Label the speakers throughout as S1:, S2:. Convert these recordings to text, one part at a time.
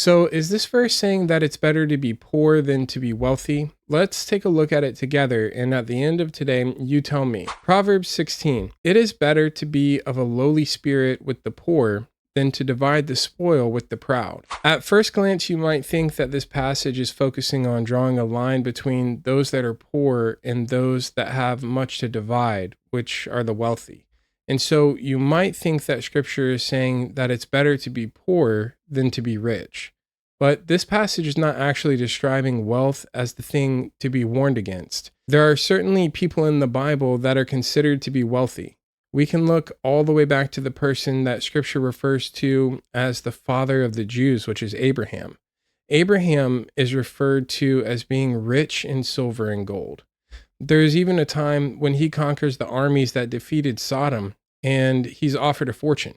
S1: So, is this verse saying that it's better to be poor than to be wealthy? Let's take a look at it together, and at the end of today, you tell me. Proverbs 16. It is better to be of a lowly spirit with the poor than to divide the spoil with the proud. At first glance, you might think that this passage is focusing on drawing a line between those that are poor and those that have much to divide, which are the wealthy. And so you might think that scripture is saying that it's better to be poor than to be rich. But this passage is not actually describing wealth as the thing to be warned against. There are certainly people in the Bible that are considered to be wealthy. We can look all the way back to the person that scripture refers to as the father of the Jews, which is Abraham. Abraham is referred to as being rich in silver and gold. There's even a time when he conquers the armies that defeated Sodom, and he's offered a fortune.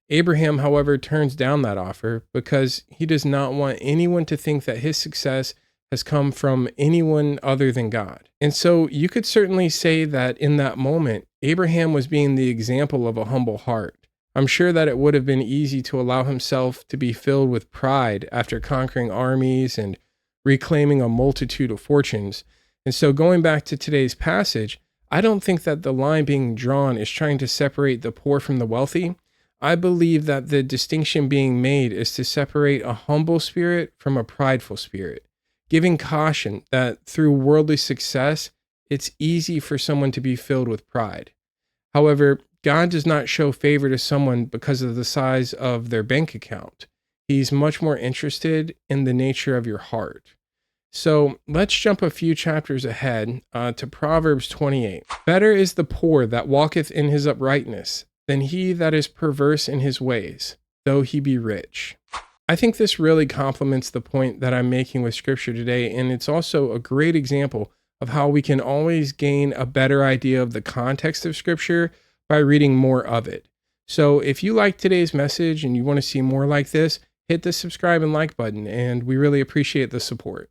S1: Abraham, however, turns down that offer because he does not want anyone to think that his success has come from anyone other than God. And so you could certainly say that in that moment, Abraham was being the example of a humble heart. I'm sure that it would have been easy to allow himself to be filled with pride after conquering armies and reclaiming a multitude of fortunes. And so going back to today's passage, I don't think that the line being drawn is trying to separate the poor from the wealthy. I believe that the distinction being made is to separate a humble spirit from a prideful spirit, giving caution that through worldly success, it's easy for someone to be filled with pride. However, God does not show favor to someone because of the size of their bank account. He's much more interested in the nature of your heart. So let's jump a few chapters ahead to Proverbs 28. Better is the poor that walketh in his uprightness than he that is perverse in his ways, though he be rich. I think this really complements the point that I'm making with scripture today, and it's also a great example of how we can always gain a better idea of the context of scripture by reading more of it. So if you like today's message and you want to see more like this, hit the subscribe and like button, and we really appreciate the support.